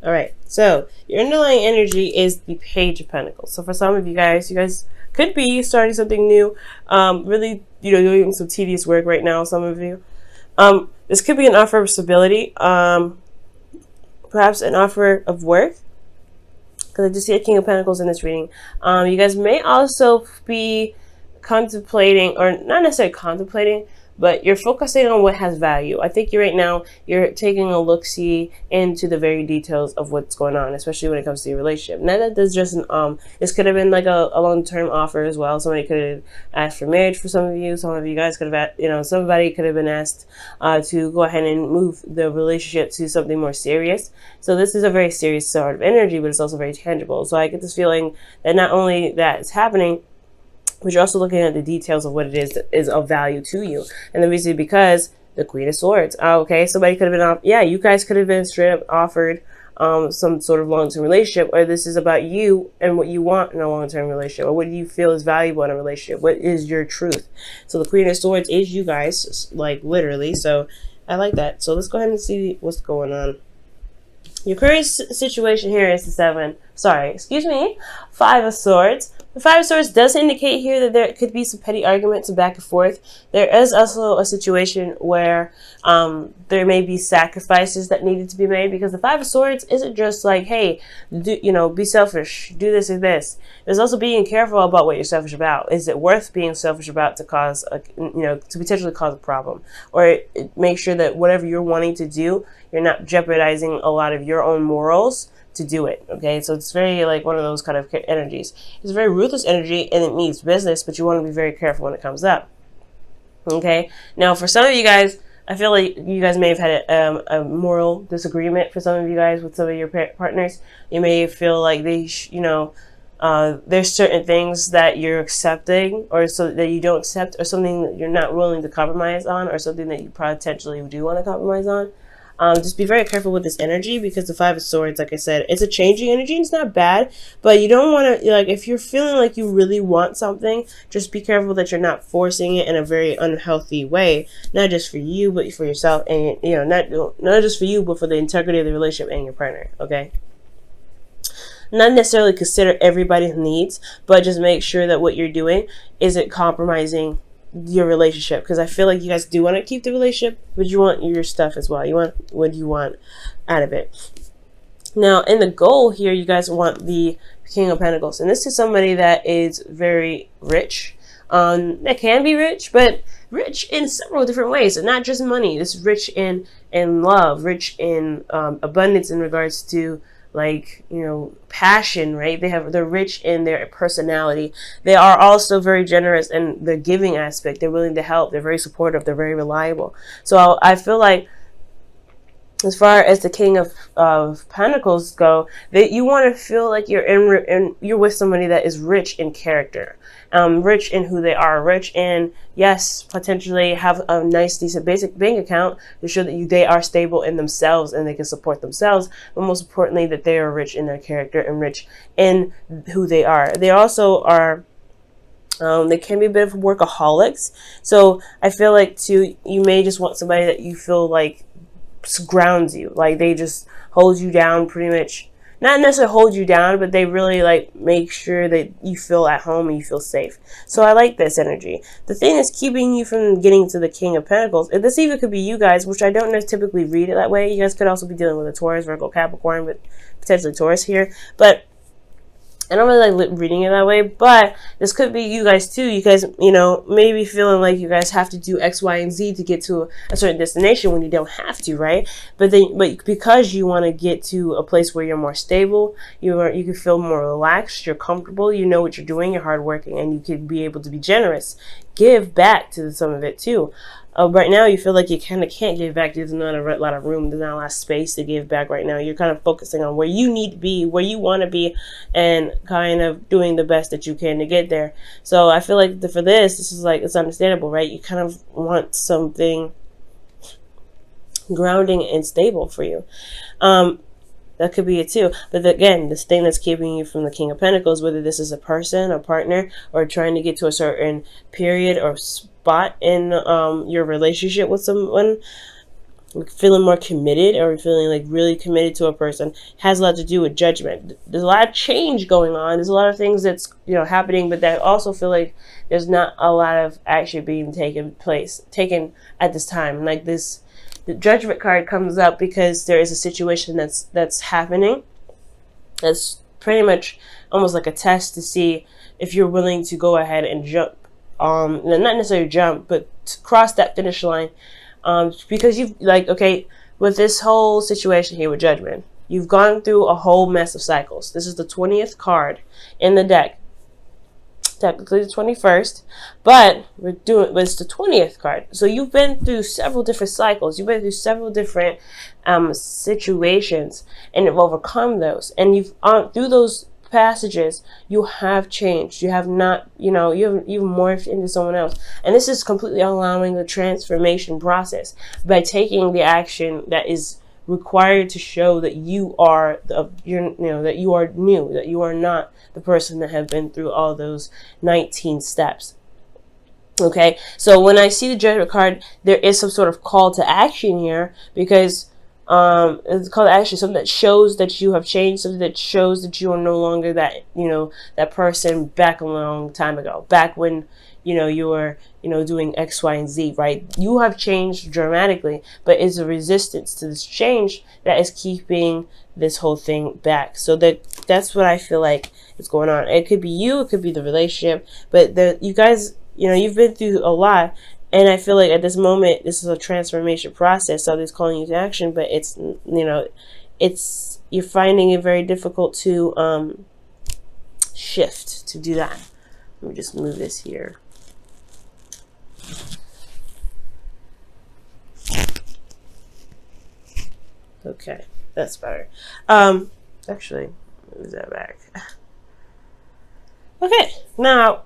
All right, so your underlying energy is the Page of Pentacles. So for some of you guys could be starting something new, really, doing some tedious work right now. Some of you, this could be an offer of stability, perhaps an offer of work, because I just see a King of Pentacles in this reading. You guys may also be contemplating, or not necessarily contemplating, but you're focusing on what has value. I think right now you're taking a look-see into the very details of what's going on, especially when it comes to your relationship. Now that there's just this could have been like a long-term offer as well. Somebody could have asked for marriage for some of you. Some of you guys could have, somebody could have been asked to go ahead and move the relationship to something more serious. So this is a very serious sort of energy, but it's also very tangible. So I get this feeling that not only that it's happening, but you're also looking at the details of what it is that is of value to you. And the reason because the Queen of Swords. Okay, somebody could have been you guys could have been straight up offered some sort of long-term relationship, or this is about you and what you want in a long-term relationship, or what do you feel is valuable in a relationship, what is your truth. So the Queen of Swords is you guys, like literally. So I like that. So let's go ahead and see what's going on. Your current situation here is the Five of Swords. The Five of Swords does indicate here that there could be some petty arguments back and forth. There is also a situation where there may be sacrifices that needed to be made, because the Five of Swords isn't just like, hey, be selfish, do this and this. There's also being careful about what you're selfish about. Is it worth being selfish about to cause to potentially cause a problem, or make sure that whatever you're wanting to do, you're not jeopardizing a lot of your own morals to do it. Okay, so it's very like one of those kind of energies. It's a very ruthless energy, and it means business, but you want to be very careful when it comes up. Okay, now for some of you guys, I feel like you guys may have had a moral disagreement. For some of you guys with some of your partners, you may feel like they there's certain things that you're accepting, or so that you don't accept, or something that you're not willing to compromise on, or something that you potentially do want to compromise on. Just be very careful with this energy, because the Five of Swords, like I said, it's a changing energy, and it's not bad, but you don't want to, like, if you're feeling like you really want something, just be careful that you're not forcing it in a very unhealthy way, not just for you, but for yourself, and, not just for you, but for the integrity of the relationship and your partner, okay? Not necessarily consider everybody's needs, but just make sure that what you're doing isn't compromising your relationship, because I feel like you guys do want to keep the relationship, but you want your stuff as well. You want what you want out of it. Now, in the goal here, you guys want the King of Pentacles, and this is somebody that is very rich. That can be rich, but rich in several different ways, and not just money. This is rich in love, rich in abundance in regards to, like, passion, right? They're rich in their personality. They are also very generous in the giving aspect. They're willing to help. They're very supportive. They're very reliable. So I feel like, as far as the King of Pentacles go, that you want to feel like you're with somebody that is rich in character, rich in who they are, rich in, yes, potentially have a nice, decent, basic bank account to show that they are stable in themselves and they can support themselves, but most importantly, that they are rich in their character and rich in who they are. They also are, they can be a bit of workaholics. So I feel like, too, you may just want somebody that you feel like grounds you, like they just hold you down, pretty much. Not necessarily hold you down, but they really like make sure that you feel at home and you feel safe. So I like this energy. The thing is keeping you from getting to the King of Pentacles, and this even could be you guys, which I don't typically read it that way. You guys could also be dealing with a Taurus, Virgo, Capricorn, but potentially Taurus here. But I don't really like reading it that way, but this could be you guys too. You guys, maybe feeling like you guys have to do X, Y, and Z to get to a certain destination when you don't have to, right? But because you want to get to a place where you're more stable, you can feel more relaxed, you're comfortable, you know what you're doing, you're hardworking, and you can be able to be generous. Give back to some of it too. Right now, you feel like you kind of can't give back. There's not a lot of room. There's not a lot of space to give back right now. You're kind of focusing on where you need to be, where you want to be, and kind of doing the best that you can to get there. So I feel like for this is like, it's understandable, right? You kind of want something grounding and stable for you. That could be it too. But again, this thing that's keeping you from the King of Pentacles, whether this is a person, a partner, or trying to get to a certain period or spot in your relationship with someone, feeling more committed or feeling like really committed to a person has a lot to do with judgment. There's a lot of change going on. There's a lot of things that's, you know, happening, but that also feel like there's not a lot of action being taken at this time. Like this, the judgment card comes up because there is a situation that's happening. That's pretty much almost like a test to see if you're willing to go ahead and jump. Not necessarily jump, but to cross that finish line. Because you've, like, okay, with this whole situation here with judgment, you've gone through a whole mess of cycles. This is the 20th card in the deck. Technically the 21st, but it's the 20th card. So you've been through several different cycles. You've been through several different situations, and you've overcome those. And you've through those passages, you have changed. You have not, you know, you've morphed into someone else. And this is completely allowing the transformation process by taking the action that is required to show that you are that you are new, that you are not the person that have been through all those 19 steps. Okay, so when I see the Judgment card, there is some sort of call to action here, because it's called action, something that shows that you have changed, something that shows that you are no longer that, you know, that person back a long time ago, back when, you know, you were, you know, doing X, Y, and Z, right? You have changed dramatically, but it's a resistance to this change that is keeping this whole thing back. So that's what I feel like is going on. It could be you, it could be the relationship, but you guys, you know, you've been through a lot. And I feel like at this moment, this is a transformation process. So it's calling you to action, but it's, you know, you're finding it very difficult to shift, to do that. Let me just move this here. Okay, that's better. Actually, move that back. Okay, now,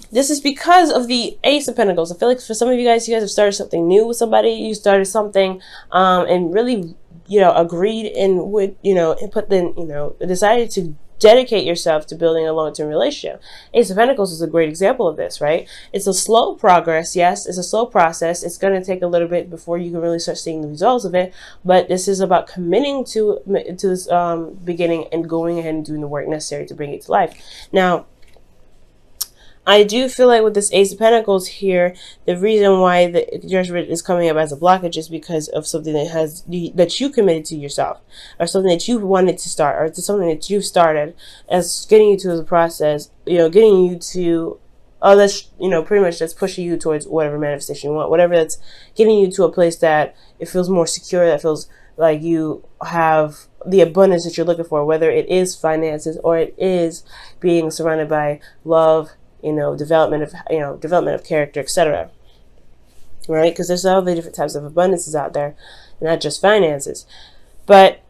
this is because of the Ace of Pentacles. I feel like for some of you guys have started something new with somebody. You started something and really, you know, agreed and would, you know, and decided to dedicate yourself to building a long-term relationship. Ace of Pentacles is a great example of this, right? It's a slow progress. Yes, it's a slow process. It's going to take a little bit before you can really start seeing the results of it. But this is about committing to this beginning and going ahead and doing the work necessary to bring it to life. Now, I do feel like with this Ace of Pentacles here, the reason why the Judgment is coming up as a blockage is because of something that you committed to yourself, or something that you wanted to start, or to something that you've started as getting you to the process, you know, getting you to, that's, you know, pretty much that's pushing you towards whatever manifestation you want, whatever that's getting you to a place that it feels more secure, that feels like you have the abundance that you're looking for, whether it is finances or it is being surrounded by love, you know, development of character, etc. Right? Because there's all the different types of abundances out there, not just finances. But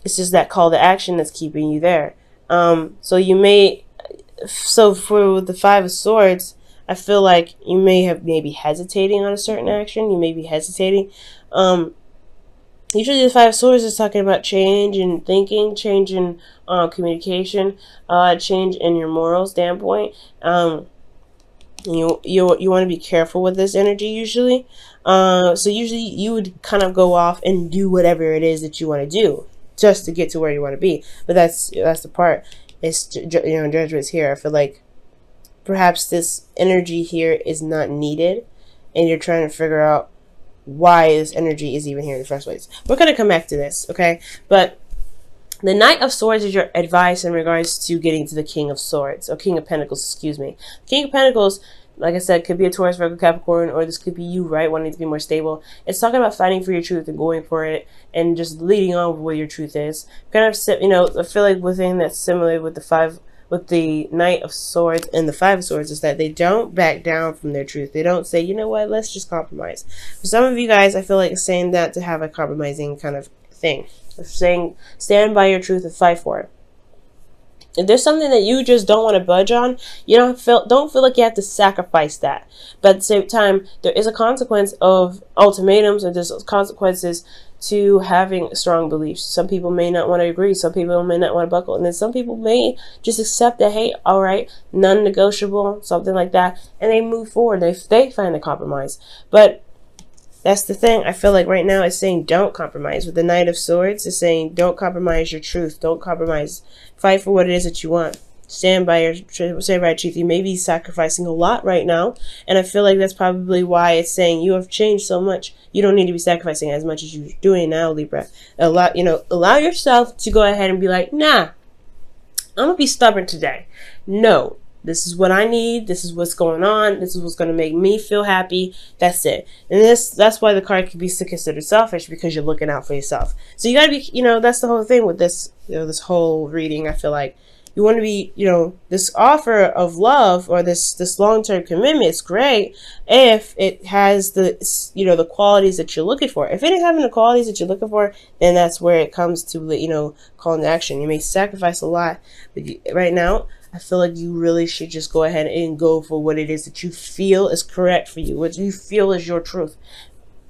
it's just that call to action that's keeping you there. So for the Five of Swords, I feel like you may be hesitating on a certain action. You may be hesitating. Usually the Five of Swords is talking about change in thinking, change in communication, change in your moral standpoint. You want to be careful with this energy usually. So usually you would kind of go off and do whatever it is that you want to do just to get to where you want to be. But that's the part. It's, you know, Judgment's here. I feel like perhaps this energy here is not needed, and you're trying to figure out why this energy is even here in the first place. We're going to come back to this, okay? But the Knight of Swords is your advice in regards to getting to the King of Swords, or King of Pentacles, excuse me. King of Pentacles, like I said, could be a Taurus, Virgo, Capricorn, or this could be you, right, wanting to be more stable. It's talking about fighting for your truth and going for it and just leading on with what your truth is. Kind of, you know, I feel like within that's similar with the Knight of Swords and the Five of Swords is that they don't back down from their truth. They don't say, you know what, let's just compromise. For some of you guys, I feel like saying that to have a compromising kind of thing. Saying, stand by your truth and fight for it. If there's something that you just don't want to budge on, you don't feel like you have to sacrifice that. But at the same time, there is a consequence of ultimatums, and there's consequences to having strong beliefs. Some people may not want to agree. Some people may not want to buckle. And then some people may just accept that, hey, all right, non-negotiable, something like that. And they move forward. They find a compromise. But That's the thing. I feel like right now it's saying don't compromise. With the Knight of Swords, it's saying don't compromise your truth. Don't compromise. Fight for what it is that you want. Stand by your truth. You may be sacrificing a lot right now, and I feel like that's probably why it's saying you have changed so much. You don't need to be sacrificing as much as you're doing now, Libra. Allow yourself to go ahead and be like, nah, I'm gonna be stubborn today. No, this is what I need. This is what's going on. This is what's gonna make me feel happy. That's it. And that's why the card can be considered selfish, because you're looking out for yourself. So you gotta be, that's the whole thing with this, this whole reading. I feel like you want to be, this offer of love or this long-term commitment is great if it has the qualities that you're looking for. If it ain't having the qualities that you're looking for, then that's where it comes to, calling to action. You may sacrifice a lot, but right now, I feel like you really should just go ahead and go for what it is that you feel is correct for you, what you feel is your truth.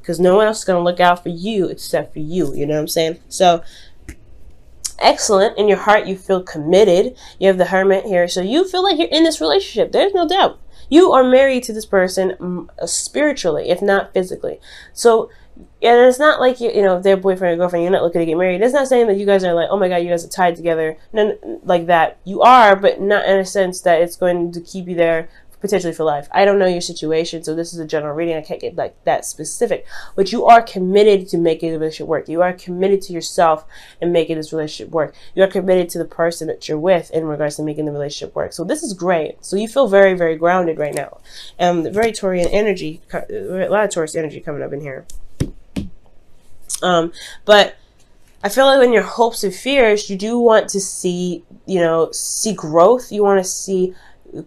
Because no one else is going to look out for you except for you. You know what I'm saying? So, excellent. In your heart, you feel committed. You have the Hermit here. So you feel like you're in this relationship. There's no doubt. You are married to this person spiritually, if not physically. So, yeah, it's not like, if they're boyfriend or girlfriend, you're not looking to get married. It's not saying that you guys are like, oh my God, you guys are tied together. None like that. You are, but not in a sense that it's going to keep you there potentially for life. I don't know your situation, so this is a general reading. I can't get like that specific, but you are committed to making the relationship work. You are committed to yourself and making this relationship work. You are committed to the person that you're with in regards to making the relationship work. So this is great. So you feel very, very grounded right now. Very Taurian energy, a lot of Taurus energy coming up in here. But I feel like in your hopes and fears, you do want to see growth. You want to see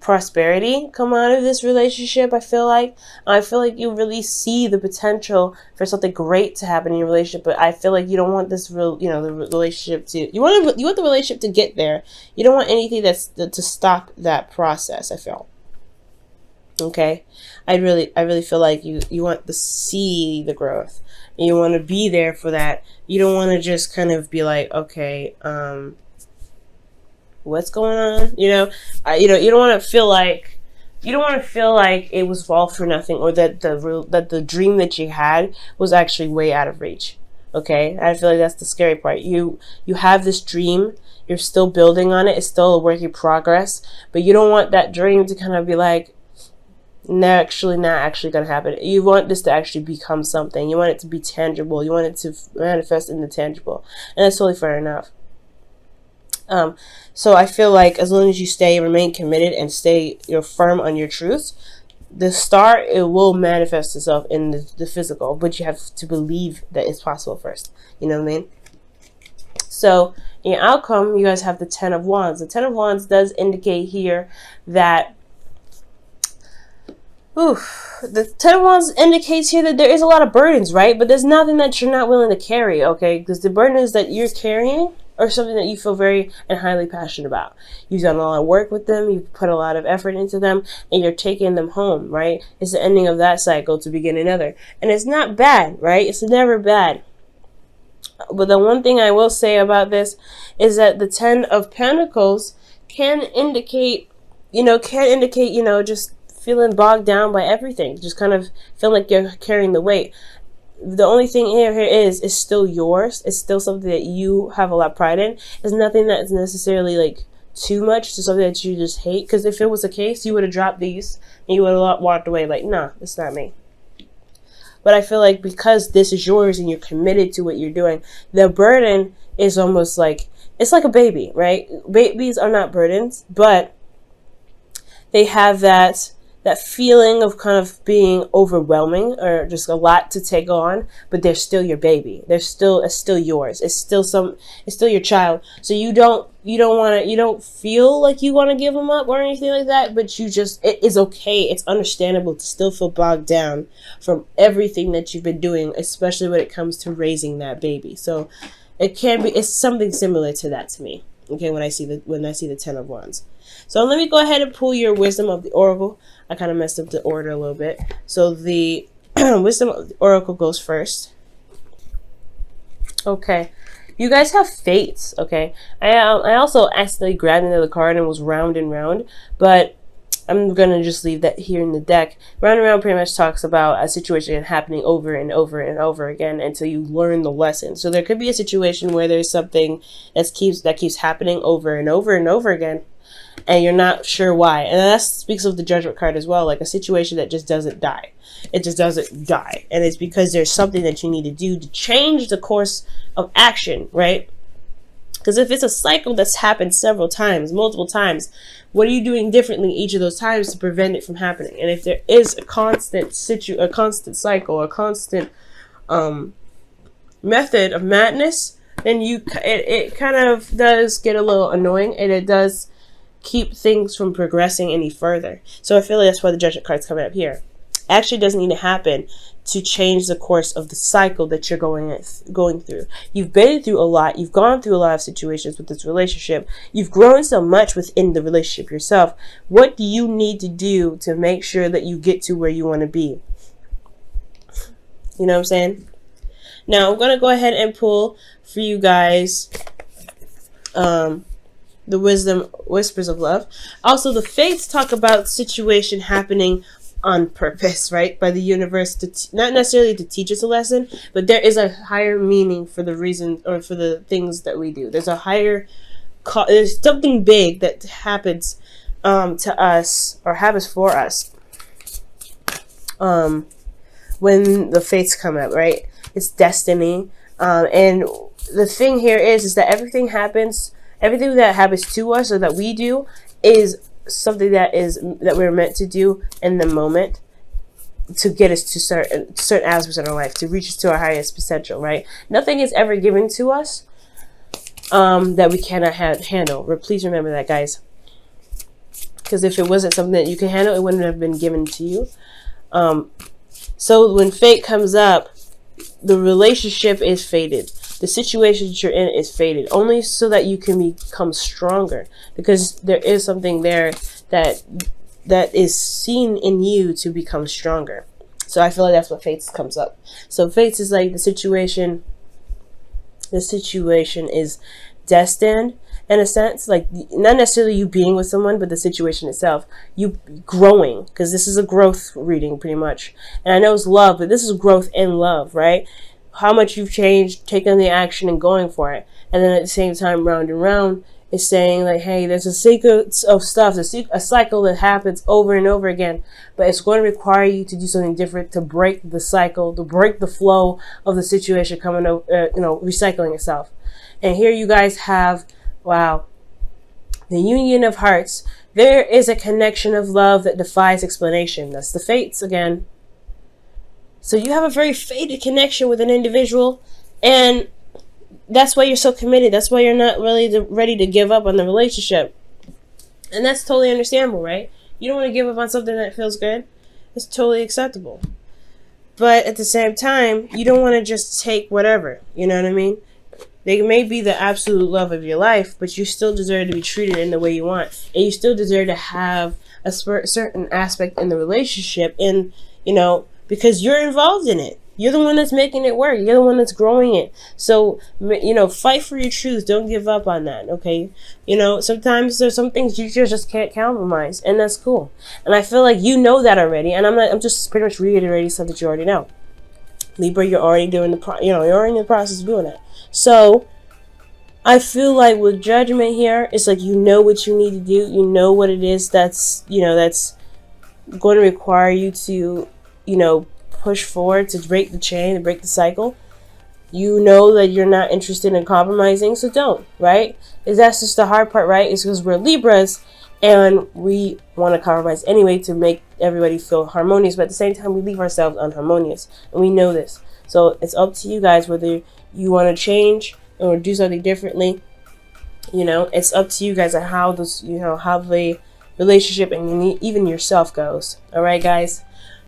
prosperity come out of this relationship. I feel like you really see the potential for something great to happen in your relationship, but I feel like you don't want this the relationship to, you want the relationship to get there. You don't want anything to stop that process. I feel. Okay, I really feel like you want to see the growth, and you want to be there for that. You don't want to just kind of be like, okay, what's going on? You don't want to feel like it was all for nothing, or that the dream that you had was actually way out of reach. Okay, I feel like that's the scary part. You have this dream, you're still building on it, it's still a work in progress, but you don't want that dream to kind of be like, not actually gonna happen. You want this to actually become something. You want it to be tangible. You want it to manifest in the tangible, and that's totally fair enough. So I feel like as long as you remain committed and stay firm on your truth, the star, it will manifest itself in the physical, but you have to believe that it's possible first. You know what I mean? So in your outcome, you guys have the Ten of Wands. The Ten of Wands does indicate here that the Ten of Wands indicates here that there is a lot of burdens, right? But there's nothing that you're not willing to carry, okay? Because the burdens that you're carrying are something that you feel very and highly passionate about. You've done a lot of work with them, you've put a lot of effort into them, and you're taking them home, right? It's the ending of that cycle to begin another. And it's not bad, right? It's never bad. But the one thing I will say about this is that the Ten of Pentacles can indicate, just feeling bogged down by everything. Just kind of feel like you're carrying the weight. The only thing here is still yours. It's still something that you have a lot of pride in. It's nothing that's necessarily like too much to something that you just hate. Because if it was the case, you would have dropped these and you would have walked away like, nah, it's not me. But I feel like because this is yours and you're committed to what you're doing, the burden is almost like, it's like a baby, right? Babies are not burdens, but they have that feeling of kind of being overwhelming or just a lot to take on, but they're still your baby. It's still yours. It's still your child. So you don't feel like you want to give them up or anything like that, but it is okay. It's understandable to still feel bogged down from everything that you've been doing, especially when it comes to raising that baby. So it's something similar to that to me. Okay, when I see the Ten of Wands. So let me go ahead and pull your Wisdom of the Oracle. I kind of messed up the order a little bit. So the Wisdom of the Oracle goes first. Okay. You guys have fates, okay? I also accidentally grabbed another card and was round and round. But I'm going to just leave that here in the deck. Round and Round pretty much talks about a situation happening over and over and over again until you learn the lesson. So there could be a situation where there's something that keeps happening over and over and over again, and you're not sure why. And that speaks of the Judgment card as well, like a situation that just doesn't die. It just doesn't die. And it's because there's something that you need to do to change the course of action, right? Because if it's a cycle that's happened several times, multiple times, what are you doing differently each of those times to prevent it from happening? And if there is a constant cycle, a constant method of madness, then it kind of does get a little annoying, and it does keep things from progressing any further. So I feel like that's why the Judgment card's coming up here. Actually doesn't need to happen to change the course of the cycle that you're going through. You've been through a lot. You've gone through a lot of situations with this relationship. You've grown so much within the relationship yourself. What do you need to do to make sure that you get to where you want to be? You know what I'm saying? Now, I'm going to go ahead and pull for you guys the Wisdom Whispers of Love. Also, the Fates talk about situation happening on purpose, right? By the universe, not necessarily to teach us a lesson, but there is a higher meaning for the reason or for the things that we do. There's a higher, there's something big that happens to us or happens for us when the Fates come up, right? It's destiny. And the thing here is that everything that happens to us or that we do is something that we're meant to do in the moment to get us to certain aspects in our life, to reach us to our highest potential, right? Nothing is ever given to us that we cannot handle. Please remember that, guys. Because if it wasn't something that you can handle, it wouldn't have been given to you. So when fate comes up, the relationship is fated. The situation that you're in is fated, only so that you can become stronger, because there is something there that is seen in you to become stronger. So I feel like that's what Fates comes up. So Fates is like the situation is destined in a sense, like not necessarily you being with someone, but the situation itself, you growing, because this is a growth reading pretty much. And I know it's love, but this is growth in love, right? How much you've changed, taking the action and going for it. And then at the same time, Round and Round is saying like, hey, there's a sequence of stuff, a cycle that happens over and over again, but it's going to require you to do something different to break the cycle, to break the flow of the situation coming over, recycling itself. And here you guys have, wow, the union of hearts. There is a connection of love that defies explanation. That's the Fates again. So you have a very fated connection with an individual, and that's why you're so committed. That's why you're not really ready to give up on the relationship. And that's totally understandable, right? You don't want to give up on something that feels good. It's totally acceptable. But at the same time, you don't want to just take whatever. You know what I mean? They may be the absolute love of your life, but you still deserve to be treated in the way you want. And you still deserve to have a certain aspect in the relationship, and, because you're involved in it. You're the one that's making it work. You're the one that's growing it. So, fight for your truth. Don't give up on that, okay? Sometimes there's some things you just can't compromise, and that's cool. And I feel like you know that already, and I'm just pretty much reiterating stuff that you already know. Libra, you're already doing you're already in the process of doing that. So, I feel like with Judgment here, it's like you know what you need to do. You know what it is that's going to require you to, push forward, to break the chain, to break the cycle. You know that you're not interested in compromising, so don't, right? That's just the hard part, right? It's because we're Libras and we want to compromise anyway to make everybody feel harmonious, but at the same time we leave ourselves unharmonious, and we know this. So it's up to you guys whether you want to change or do something differently. It's up to you guys on how this, how the relationship and even yourself goes. All right, guys.